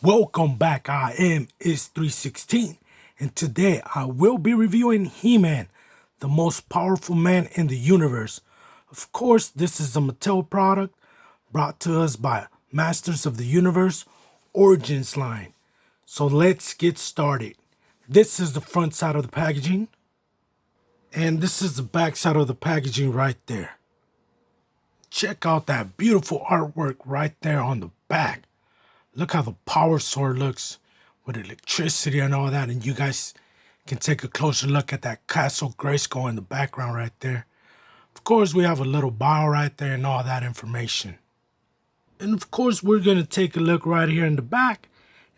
Welcome back. I am Is316, and today I will be reviewing He-Man, the most powerful man in the universe. Of course, this is a Mattel product brought to us by Masters of the Universe Origins line. So let's get started. This is the front side of the packaging, and this is the back side of the packaging right there. Check out that beautiful artwork right there on the back. Look how the power sword looks with electricity and all that. And you guys can take a closer look at that Castle Grayskull in the background right there. Of course, we have a little bio right there and all that information. And of course, we're going to take a look right here in the back.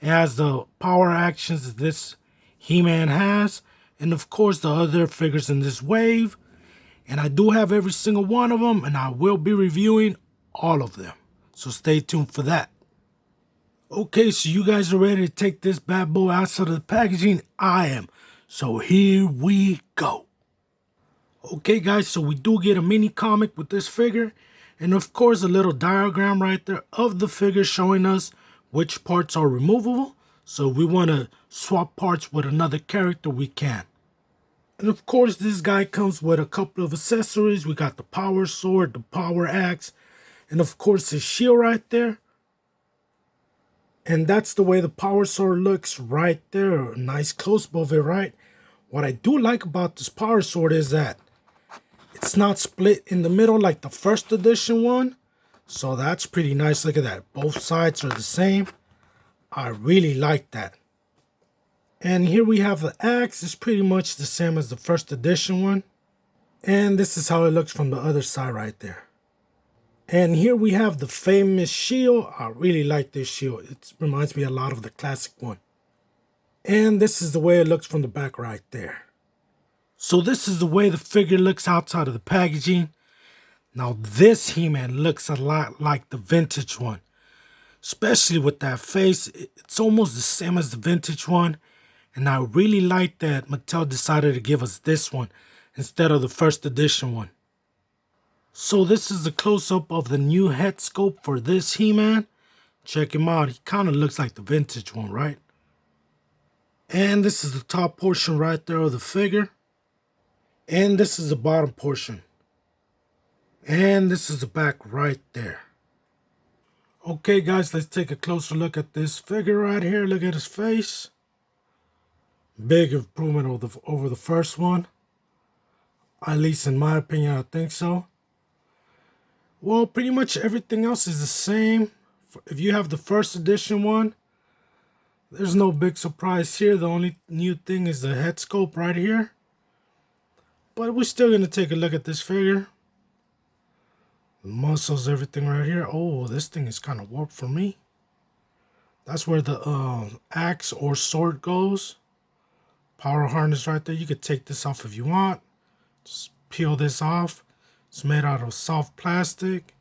It has the power actions that this He-Man has. And of course, the other figures in this wave. And I do have every single one of them. And I will be reviewing all of them. So stay tuned for that. Okay, so you guys are ready to take this bad boy outside of the packaging? I am. So here we go. Okay, guys, so we do get a mini comic with this figure. And of course, a little diagram right there of the figure showing us which parts are removable. So if we want to swap parts with another character, we can. And of course, this guy comes with a couple of accessories. We got the power sword, the power axe, and of course, his shield right there. And that's the way the power sword looks right there. A nice close-up of it, right? What I do like about this power sword is that it's not split in the middle like the first edition one. So that's pretty nice. Look at that. Both sides are the same. I really like that. And here we have the axe. It's pretty much the same as the first edition one. And this is how it looks from the other side right there. And here we have the famous shield. I really like this shield. It reminds me a lot of the classic one. And this is the way it looks from the back right there. So this is the way the figure looks outside of the packaging. Now this He-Man looks a lot like the vintage one. Especially with that face. It's almost the same as the vintage one. And I really like that Mattel decided to give us this one instead of the first edition one. So this is a close-up of the new head sculpt for this He-Man. Check him out. He kind of looks like the vintage one, right? And this is the top portion right there of the figure. And this is the bottom portion. And this is the back right there. Okay, guys, let's take a closer look at this figure right here. Look at his face. Big improvement over the first one. At least in my opinion, I think so. Well, pretty much everything else is the same. If you have the first edition one, there's no big surprise here. The only new thing is the head sculpt right here. But we're still going to take a look at this figure. The muscles, everything right here. Oh, this thing is kind of warped for me. That's where the axe or sword goes. Power harness right there. You could take this off if you want. Just peel this off. It's made out of soft plastic.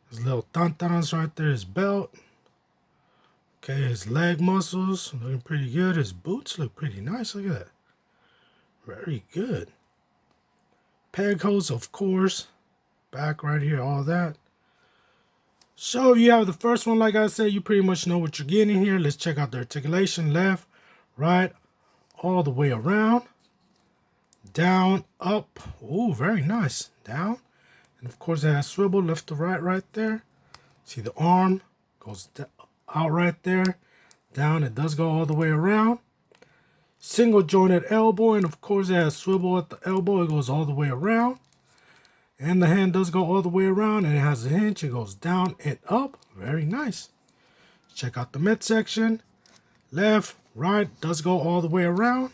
His little tantarans right there, his belt. Okay, his leg muscles looking pretty good. His boots look pretty nice. Look at that. Very good. Peg holes, of course. Back right here, all that. So if you have the first one, like I said, you pretty much know what you're getting here. Let's check out the articulation. Left, right, all the way around. Down, up. Oh, very nice. Down. And of course, it has swivel left to right right there. See the arm goes out right there. Down, it does go all the way around. Single jointed elbow. And of course, it has swivel at the elbow. It goes all the way around. And the hand does go all the way around. And it has a hinge. It goes down and up. Very nice. Check out the midsection. Left, right, does go all the way around.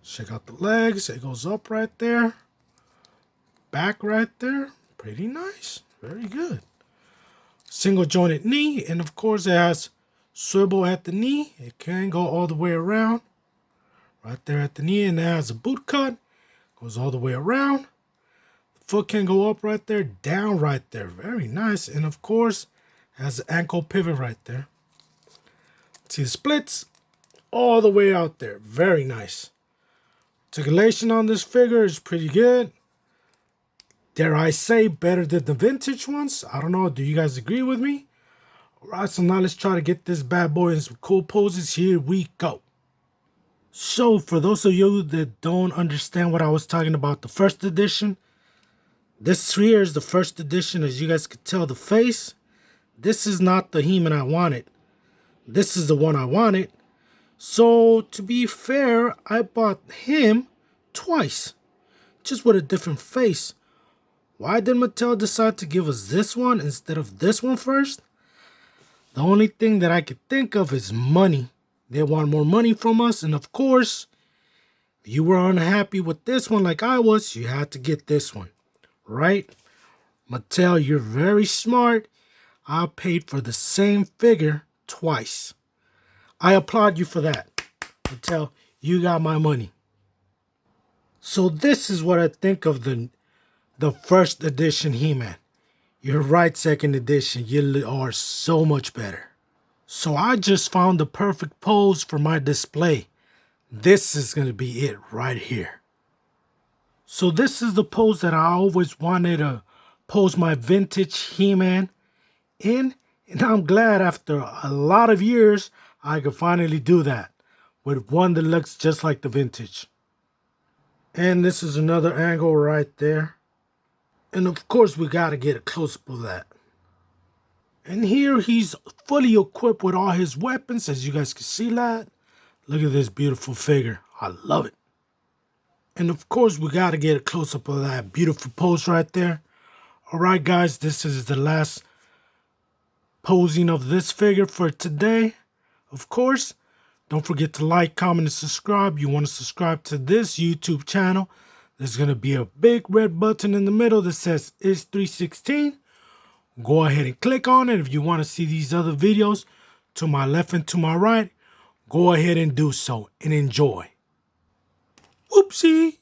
Check out the legs. It goes up right there. Back right there. Pretty nice. Very good. Single jointed knee. And of course it has swivel at the knee. It can go all the way around. Right there at the knee. And it has a boot cut. Goes all the way around. The foot can go up right there. Down right there. Very nice. And of course has an ankle pivot right there. See the splits. All the way out there. Very nice. Articulation on this figure is pretty good. Dare I say better than the vintage ones? I don't know. Do you guys agree with me? Alright, so now let's try to get this bad boy in some cool poses. Here we go. So for those of you that don't understand what I was talking about, the first edition, this here is the first edition. As you guys can tell, the face, this is not the He-Man I wanted. This is the one I wanted. So to be fair, I bought him twice, just with a different face. Why did Mattel decide to give us this one instead of this one first? The only thing that I could think of is money. They want more money from us, and of course, if you were unhappy with this one like I was, you had to get this one, right? Mattel, you're very smart. I paid for the same figure twice. I applaud you for that. Mattel, you got my money. So this is what I think of the first edition He-Man. You're right, second edition. You are so much better. So I just found the perfect pose for my display. This is going to be it right here. So this is the pose that I always wanted to pose my vintage He-Man in. And I'm glad after a lot of years, I could finally do that with one that looks just like the vintage. And this is another angle right there. And of course, we got to get a close-up of that. And here he's fully equipped with all his weapons, as you guys can see that. Look at this beautiful figure. I love it. And of course, we got to get a close-up of that beautiful pose right there. All right, guys, this is the last posing of this figure for today. Of course, don't forget to like, comment, and subscribe. You want to subscribe to this YouTube channel. There's going to be a big red button in the middle that says It's 316. Go ahead and click on it. If you want to see these other videos to my left and to my right, go ahead and do so and enjoy. Oopsie.